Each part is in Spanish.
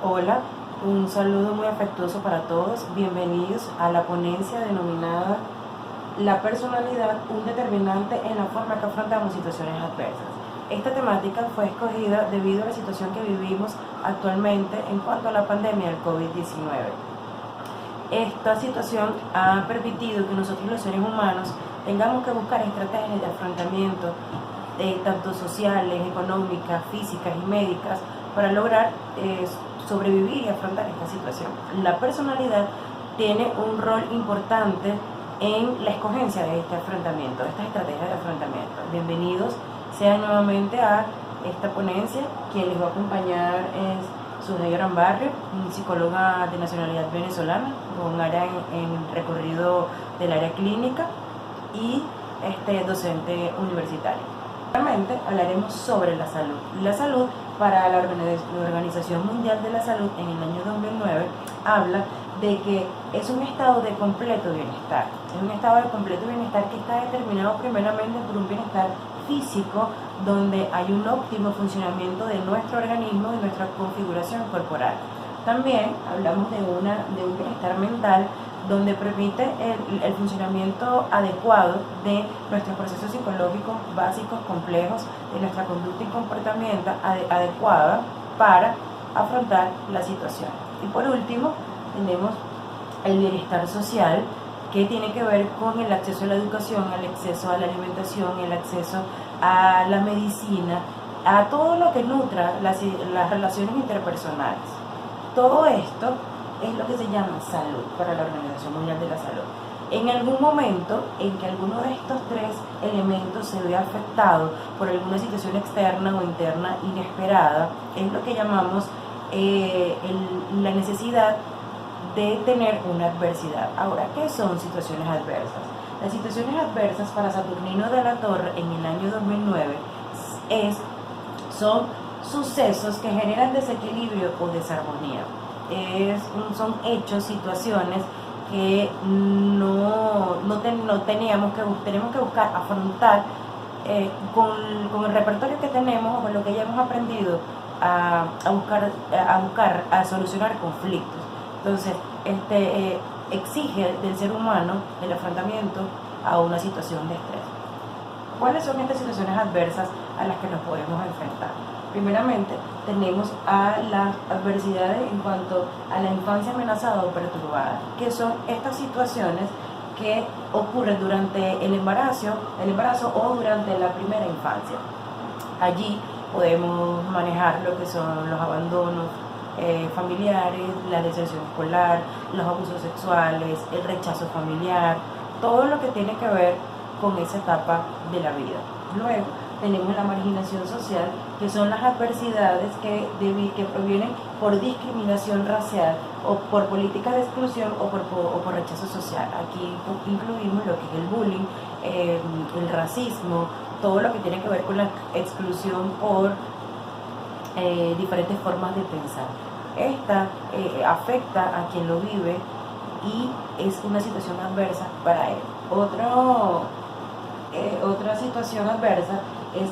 Hola, un saludo muy afectuoso para todos. Bienvenidos a la ponencia denominada La personalidad, un determinante en la forma que afrontamos situaciones adversas. Esta temática fue escogida debido a la situación que vivimos actualmente en cuanto a la pandemia del COVID-19. Esta situación ha permitido que nosotros los seres humanos tengamos que buscar estrategias de afrontamiento, tanto sociales, económicas, físicas y médicas, para lograr sobrevivir y afrontar esta situación. La personalidad tiene un rol importante en la escogencia de este afrontamiento, de estas estrategias de afrontamiento. Bienvenidos sean nuevamente a esta ponencia. Quien les va a acompañar es Sujei Arambarrio, psicóloga de nacionalidad venezolana, con área en recorrido del área clínica y docente universitario. Realmente hablaremos sobre la salud. La salud, para la Organización Mundial de la Salud, en el año 2009 habla de que es un estado de completo bienestar. Es un estado de completo bienestar que está determinado primeramente por un bienestar físico, donde hay un óptimo funcionamiento de nuestro organismo y nuestra configuración corporal. También hablamos de un bienestar mental, donde permite el funcionamiento adecuado de nuestros procesos psicológicos básicos, complejos, de nuestra conducta y comportamiento adecuada para afrontar la situación. Y por último, tenemos el bienestar social, que tiene que ver con el acceso a la educación, el acceso a la alimentación, el acceso a la medicina, a todo lo que nutra las relaciones interpersonales. Todo esto es lo que se llama salud para la Organización Mundial de la Salud. En algún momento en que alguno de estos tres elementos se vea afectado por alguna situación externa o interna inesperada, es lo que llamamos la necesidad de tener una adversidad. Ahora, ¿qué son situaciones adversas? Las situaciones adversas para Saturnino de la Torre en el año 2009 son sucesos que generan desequilibrio o desarmonía. Son hechos, situaciones que tenemos que buscar afrontar con el repertorio que tenemos o con lo que ya hemos aprendido a solucionar conflictos. Entonces, exige del ser humano el afrontamiento a una situación de estrés. ¿Cuáles son estas situaciones adversas a las que nos podemos enfrentar? Primeramente, tenemos a las adversidades en cuanto a la infancia amenazada o perturbada, que son estas situaciones que ocurren durante el embarazo o durante la primera infancia. Allí podemos manejar lo que son los abandonos familiares, la deserción escolar, los abusos sexuales, el rechazo familiar, todo lo que tiene que ver con esa etapa de la vida. Luego tenemos la marginación social, que son las adversidades que provienen por discriminación racial o por políticas de exclusión o por rechazo social. Aquí incluimos lo que es el bullying, el racismo, todo lo que tiene que ver con la exclusión por diferentes formas de pensar. Esta afecta a quien lo vive y es una situación adversa para él. Otra situación adversa es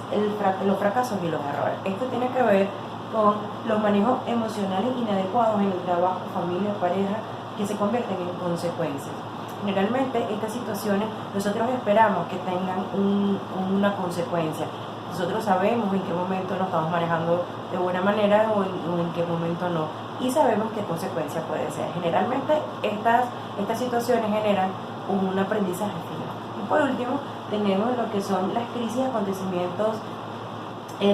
los fracasos y los errores. Esto tiene que ver con los manejos emocionales inadecuados en el trabajo, familia, pareja, que se convierten en consecuencias. Generalmente estas situaciones nosotros esperamos que tengan una consecuencia. Nosotros sabemos en qué momento nos estamos manejando de buena manera o en qué momento no. Y sabemos qué consecuencia puede ser. Generalmente estas situaciones generan un aprendizaje final. Y por último, tenemos lo que son las crisis y acontecimientos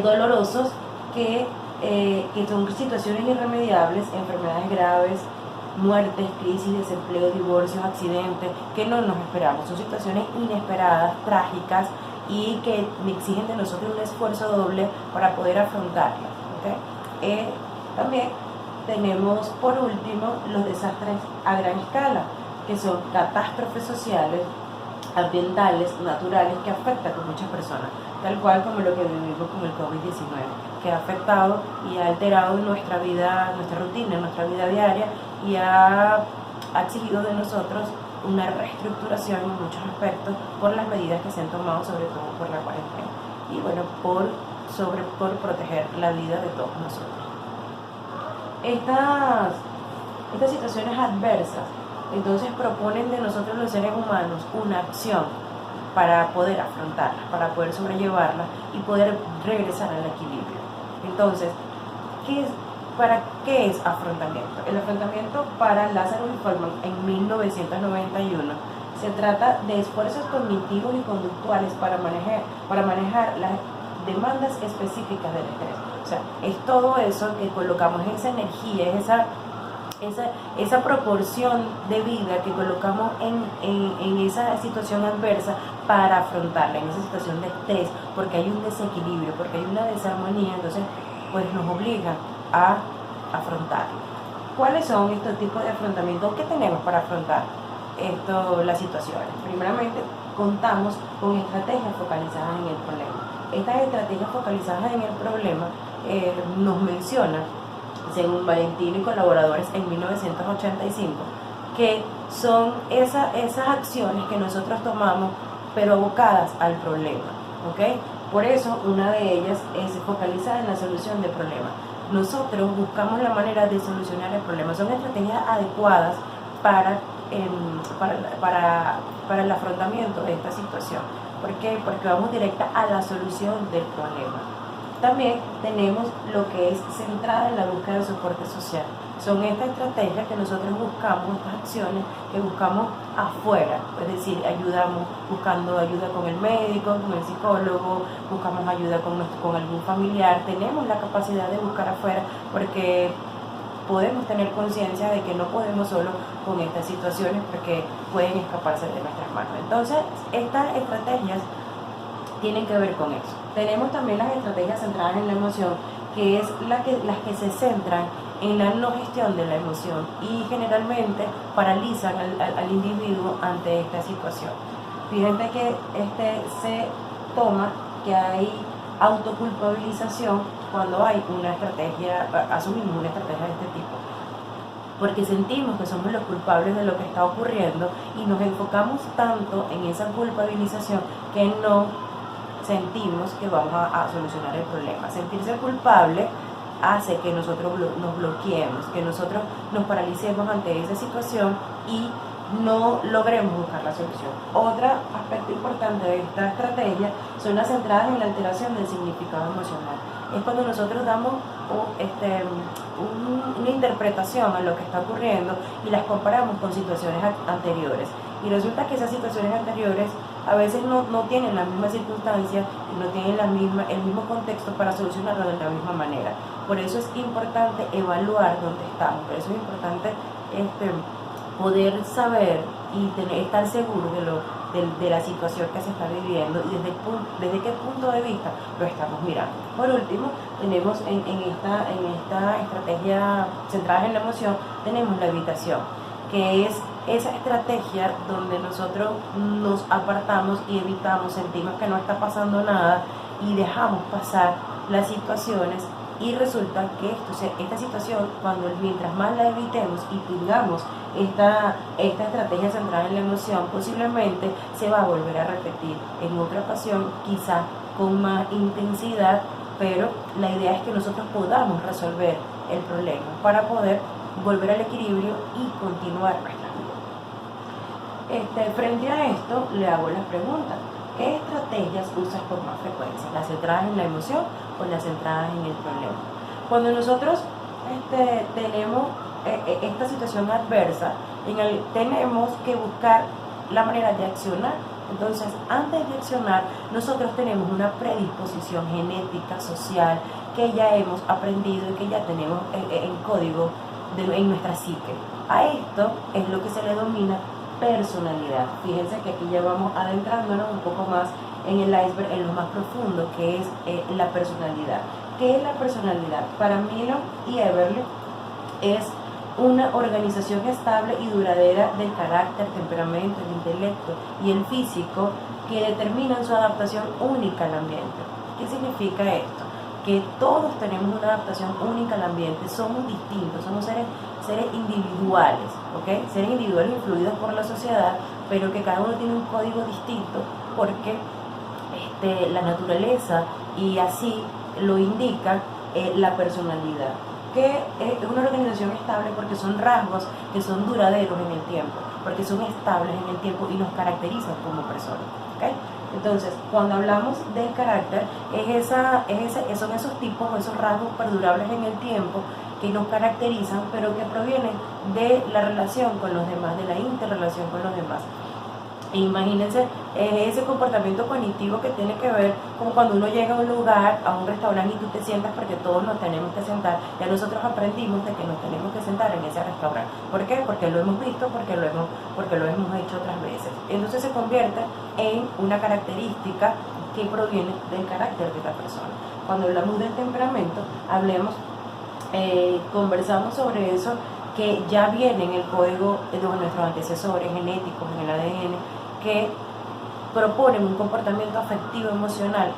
dolorosos que son situaciones irremediables, enfermedades graves, muertes, crisis, desempleo, divorcios, accidentes, que no nos esperamos. Son situaciones inesperadas, trágicas, y que exigen de nosotros un esfuerzo doble para poder afrontarlas. ¿Okay? También tenemos, por último, los desastres a gran escala, que son catástrofes sociales, ambientales, naturales, que afectan a muchas personas, tal cual como lo que vivimos con el COVID-19, que ha afectado y ha alterado nuestra vida, nuestra rutina, nuestra vida diaria, y ha exigido de nosotros una reestructuración en muchos aspectos por las medidas que se han tomado, sobre todo por la cuarentena, y bueno, por proteger la vida de todos nosotros. Estas situaciones adversas, entonces proponen de nosotros los seres humanos una acción para poder afrontarlas, para poder sobrellevarlas y poder regresar al equilibrio. Entonces, ¿para qué es afrontamiento? El afrontamiento para Lázaro y Goldman en 1991 se trata de esfuerzos cognitivos y conductuales para manejar las demandas específicas del estrés. O sea, es todo eso que colocamos, esa energía, esa proporción de vida que colocamos en esa situación adversa para afrontarla, en esa situación de estrés, porque hay un desequilibrio, porque hay una desarmonía, entonces pues nos obliga a afrontarlo. ¿Cuáles son estos tipos de afrontamiento que tenemos para afrontar las situaciones? Primeramente, contamos con estrategias focalizadas en el problema. Estas estrategias focalizadas en el problema nos mencionan, según Valentino y colaboradores en 1985, que son esas acciones que nosotros tomamos pero abocadas al problema, ¿ok? Por eso una de ellas es focalizada en la solución del problema. Nosotros buscamos la manera de solucionar el problema. Son estrategias adecuadas para el afrontamiento de esta situación. ¿Por qué? Porque vamos directa a la solución del problema. También tenemos lo que es centrada en la búsqueda de soporte social. Son estas estrategias que nosotros buscamos, estas acciones que buscamos afuera, es decir, buscando ayuda con el médico, con el psicólogo, buscamos ayuda con algún familiar. Tenemos la capacidad de buscar afuera porque podemos tener conciencia de que no podemos solo con estas situaciones porque pueden escaparse de nuestras manos. Entonces, estas estrategias tienen que ver con eso. Tenemos también las estrategias centradas en la emoción, que es las que se centran en la no gestión de la emoción y generalmente paralizan al individuo ante esta situación. Fíjense que se toma que hay autoculpabilización cuando hay una estrategia, asumimos una estrategia de este tipo, porque sentimos que somos los culpables de lo que está ocurriendo y nos enfocamos tanto en esa culpabilización que no sentimos que vamos a solucionar el problema. Sentirse culpable hace que nosotros nos bloqueemos, que nosotros nos paralicemos ante esa situación y no logremos buscar la solución. Otro aspecto importante de esta estrategia son las centradas en la alteración del significado emocional. Es cuando nosotros damos una interpretación a lo que está ocurriendo y las comparamos con situaciones anteriores. Y resulta que esas situaciones anteriores a veces no tienen las mismas circunstancias y no tienen el mismo contexto para solucionarlo de la misma manera. Por eso es importante evaluar dónde estamos, por eso es importante poder saber y estar seguro de la situación que se está viviendo y desde qué punto de vista lo estamos mirando. Por último, tenemos en esta estrategia centrada en la emoción, tenemos la evitación, que es esa estrategia donde nosotros nos apartamos y evitamos, sentimos que no está pasando nada y dejamos pasar las situaciones. Y resulta que esta situación, mientras más la evitemos y tengamos esta estrategia centrada en la emoción, posiblemente se va a volver a repetir en otra ocasión, quizá con más intensidad, pero la idea es que nosotros podamos resolver el problema para poder volver al equilibrio y continuar nuestra vida. Frente a esto, le hago la pregunta: ¿qué estrategias usas con más frecuencia? ¿Las centradas en la emoción o las centradas en el problema? Cuando nosotros tenemos esta situación adversa, tenemos que buscar la manera de accionar. Entonces, antes de accionar, nosotros tenemos una predisposición genética, social, que ya hemos aprendido y que ya tenemos en código en nuestra psique. A esto es lo que se le denomina personalidad. Fíjense que aquí ya vamos adentrándonos un poco más en el iceberg, en lo más profundo, que es la personalidad. ¿Qué es la personalidad? Para Milo y Everly es una organización estable y duradera del carácter, temperamento, el intelecto y el físico que determinan su adaptación única al ambiente. ¿Qué significa esto? Que todos tenemos una adaptación única al ambiente, somos distintos, somos seres individuales, ¿ok? Seres individuales influidos por la sociedad, pero que cada uno tiene un código distinto porque la naturaleza y así lo indica la personalidad. que es una organización estable porque son rasgos que son duraderos en el tiempo, porque son estables en el tiempo y nos caracterizan como personas. ¿Okay? Entonces, cuando hablamos del carácter, son esos tipos, esos rasgos perdurables en el tiempo que nos caracterizan, pero que provienen de la relación con los demás, de la interrelación con los demás. E imagínense ese comportamiento cognitivo que tiene que ver con cuando uno llega a un lugar, a un restaurante y tú te sientas, porque todos nos tenemos que sentar. Ya nosotros aprendimos de que nos tenemos que sentar en ese restaurante. ¿Por qué? Porque lo hemos visto, porque lo hemos hecho otras veces. Entonces se convierte en una característica que proviene del carácter de la persona. Cuando hablamos del temperamento, conversamos sobre eso, que ya viene en el código de nuestros antecesores genéticos, en el ADN, que proponen un comportamiento afectivo emocional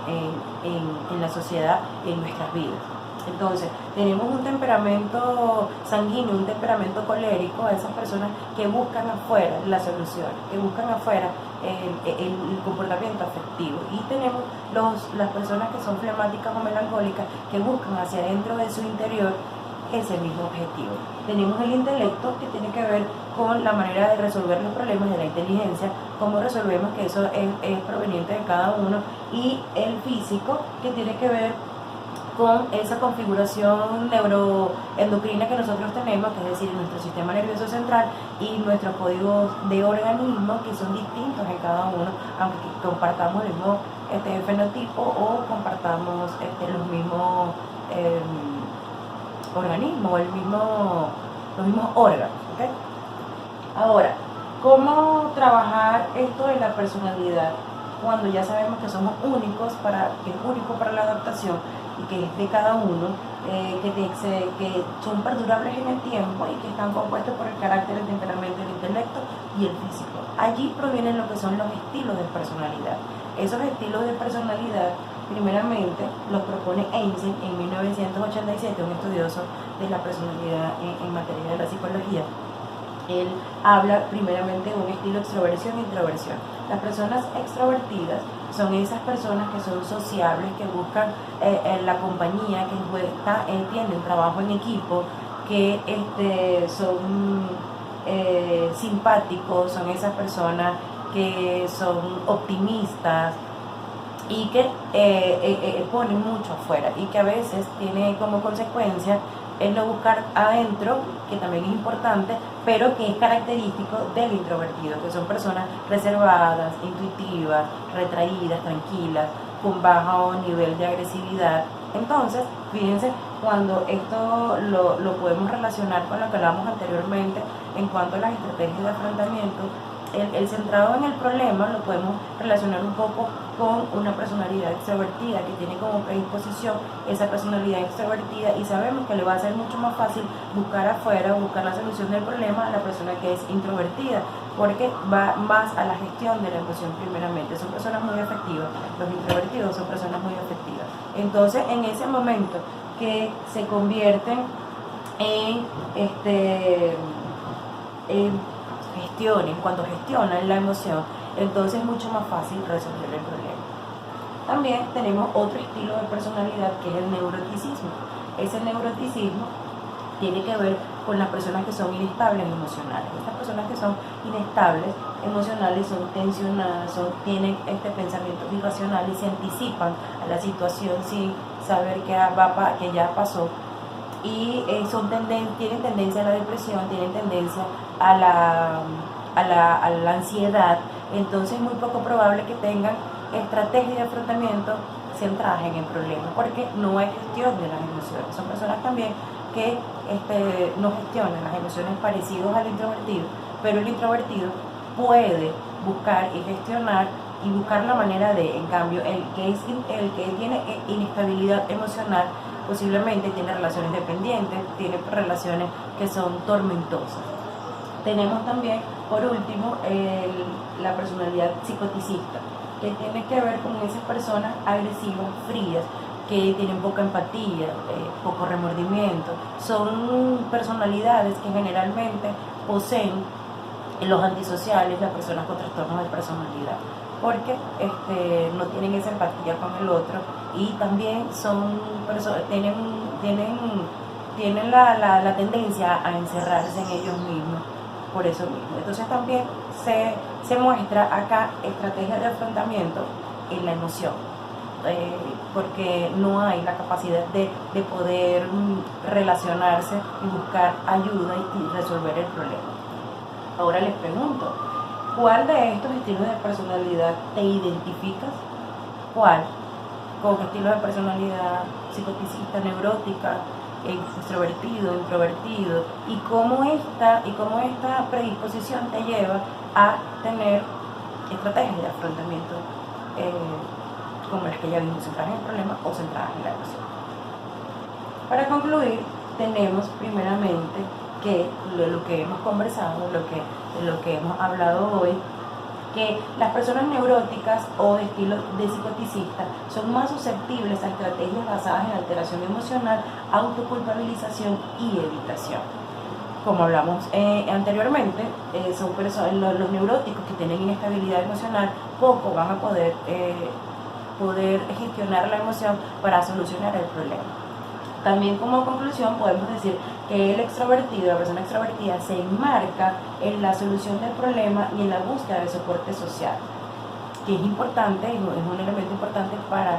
en la sociedad, en nuestras vidas. Entonces, tenemos un temperamento sanguíneo, un temperamento colérico, a esas personas que buscan afuera la solución, que buscan afuera el comportamiento afectivo. Y tenemos las personas que son flemáticas o melancólicas, que buscan hacia adentro de su interior ese mismo objetivo. Tenemos el intelecto, que tiene que ver con la manera de resolver los problemas, de la inteligencia, cómo resolvemos, que eso es proveniente de cada uno, y el físico, que tiene que ver con esa configuración neuroendocrina que nosotros tenemos, que es decir, nuestro sistema nervioso central y nuestros códigos de organismo, que son distintos en cada uno, aunque compartamos el mismo fenotipo o compartamos los mismos organismos, los mismos órganos. ¿Okay? Ahora, ¿cómo trabajar esto de la personalidad cuando ya sabemos que somos únicos, que es único para la adaptación y que es de cada uno, que son perdurables en el tiempo y que están compuestos por el carácter, el temperamento, el intelecto y el físico? Allí provienen lo que son los estilos de personalidad. Esos estilos de personalidad, primeramente, los propone Einstein en 1987, un estudioso de la personalidad en materia de la psicología. Él habla primeramente de un estilo extroversión e introversión. Las personas extrovertidas son esas personas que son sociables, que buscan la compañía, que tienen trabajo en equipo, que son simpáticos, son esas personas que son optimistas y que ponen mucho afuera, y que a veces tiene como consecuencia el no buscar adentro, que también es importante, pero que es característico del introvertido, que son personas reservadas, intuitivas, retraídas, tranquilas, con bajo nivel de agresividad. Entonces, fíjense, cuando esto lo podemos relacionar con lo que hablamos anteriormente en cuanto a las estrategias de afrontamiento, el centrado en el problema lo podemos relacionar un poco con una personalidad extrovertida, que tiene como predisposición esa personalidad extrovertida, y sabemos que le va a ser mucho más fácil buscar afuera, buscar la solución del problema a la persona que es introvertida, porque va más a la gestión de la emoción primeramente. Son personas muy afectivas, los introvertidos son personas muy afectivas. Entonces, en ese momento que se convierten cuando gestionan la emoción, entonces es mucho más fácil resolver el problema. También tenemos otro estilo de personalidad, que es el neuroticismo. Ese neuroticismo tiene que ver con las personas que son inestables emocionales. Estas personas que son inestables emocionales son tensionadas, tienen pensamientos irracionales y se anticipan a la situación sin saber que ya pasó, y tienen tendencia a la depresión, tienen tendencia a la ansiedad. Entonces es muy poco probable que tengan estrategias de afrontamiento centradas en el problema, porque no hay gestión de las emociones. Son personas también que no gestionan las emociones, parecidos al introvertido, pero el introvertido puede buscar y gestionar y buscar la manera en cambio, el que tiene inestabilidad emocional, posiblemente tiene relaciones dependientes, tiene relaciones que son tormentosas. Tenemos también, por último, la personalidad psicoticista, que tiene que ver con esas personas agresivas, frías, que tienen poca empatía, poco remordimiento. Son personalidades que generalmente poseen los antisociales, las personas con trastornos de personalidad, porque no tienen esa empatía con el otro, y también tienen tienen la tendencia a encerrarse en ellos mismos por eso mismo. Entonces también se muestra acá estrategias de afrontamiento en la emoción, porque no hay la capacidad de poder relacionarse y buscar ayuda y resolver el problema. Ahora les pregunto, ¿cuál de estos estilos de personalidad te identificas? ¿Cuál? ¿Con estilos de personalidad psicoticista, neurótica, extrovertido, introvertido? ¿Y cómo esta predisposición te lleva a tener estrategias de afrontamiento como las que ya vimos, centradas en el problema o centradas en la emoción? Para concluir, tenemos primeramente que lo que hemos conversado, lo que hemos hablado hoy, que las personas neuróticas o de estilo de psicoticista son más susceptibles a estrategias basadas en alteración emocional, autoculpabilización y evitación. Como hablamos anteriormente, los neuróticos que tienen inestabilidad emocional poco van a poder gestionar la emoción para solucionar el problema. También como conclusión podemos decir que el extrovertido, la persona extrovertida, se enmarca en la solución del problema y en la búsqueda de soporte social, que es importante, es un elemento importante para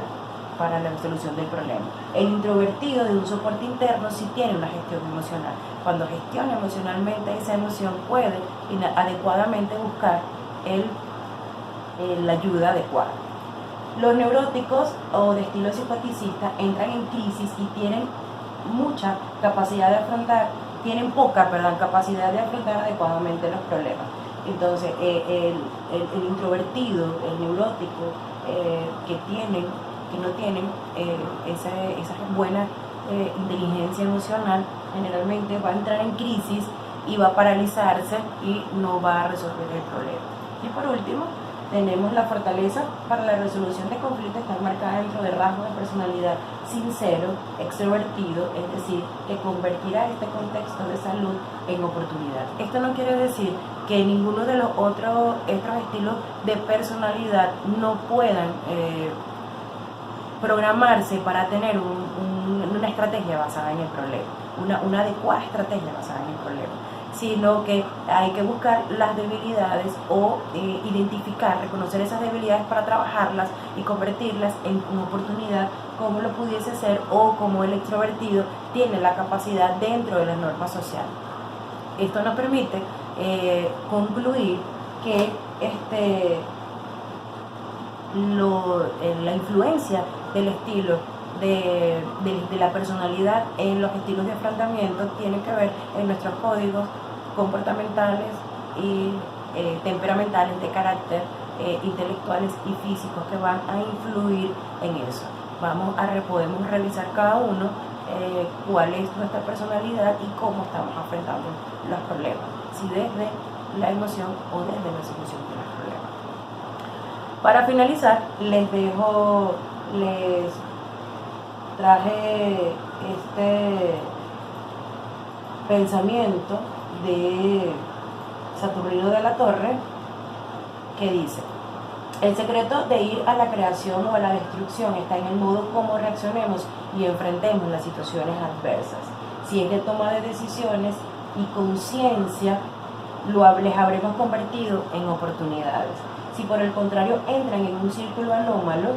la solución del problema. El introvertido, de un soporte interno, sí tiene una gestión emocional. Cuando gestiona emocionalmente esa emoción, puede adecuadamente buscar la ayuda adecuada. Los neuróticos o de estilo psicoticista entran en crisis y tienen poca capacidad de afrontar adecuadamente los problemas. Entonces, el introvertido, el neurótico, que no tienen esa buena inteligencia emocional, generalmente va a entrar en crisis y va a paralizarse y no va a resolver el problema. Y por último, tenemos la fortaleza para la resolución de conflictos, está marcada dentro de rasgos de personalidad sincero, extrovertido, es decir, que convertirá este contexto de salud en oportunidad. Esto no quiere decir que ninguno de los otros estilos de personalidad no puedan programarse para tener una estrategia basada en el problema, una adecuada estrategia basada en el problema, sino que hay que buscar las debilidades o identificar, reconocer esas debilidades para trabajarlas y convertirlas en una oportunidad, como lo pudiese ser, o como el extrovertido tiene la capacidad dentro de las normas sociales. Esto nos permite concluir que la influencia del estilo de la personalidad en los estilos de afrontamiento tiene que ver en nuestros códigos comportamentales y temperamentales, de carácter, intelectuales y físicos, que van a influir en eso. Podemos revisar cada uno cuál es nuestra personalidad y cómo estamos enfrentando los problemas, si desde la emoción o desde la solución de los problemas. Para finalizar, les traje este pensamiento de Saturnino de la Torre, que dice: el secreto de ir a la creación o a la destrucción está en el modo como reaccionemos y enfrentemos las situaciones adversas. Si es de toma de decisiones y conciencia, les habremos convertido en oportunidades. Si por el contrario entran en un círculo anómalo,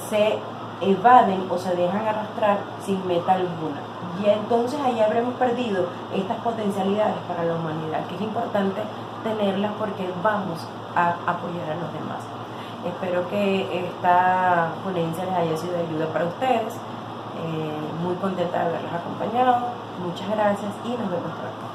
se evaden o se dejan arrastrar sin meta alguna. Y entonces ahí habremos perdido estas potencialidades para la humanidad, que es importante tenerlas porque vamos a apoyar a los demás. Espero que esta ponencia les haya sido de ayuda para ustedes. Muy contenta de haberlos acompañado. Muchas gracias y nos vemos pronto.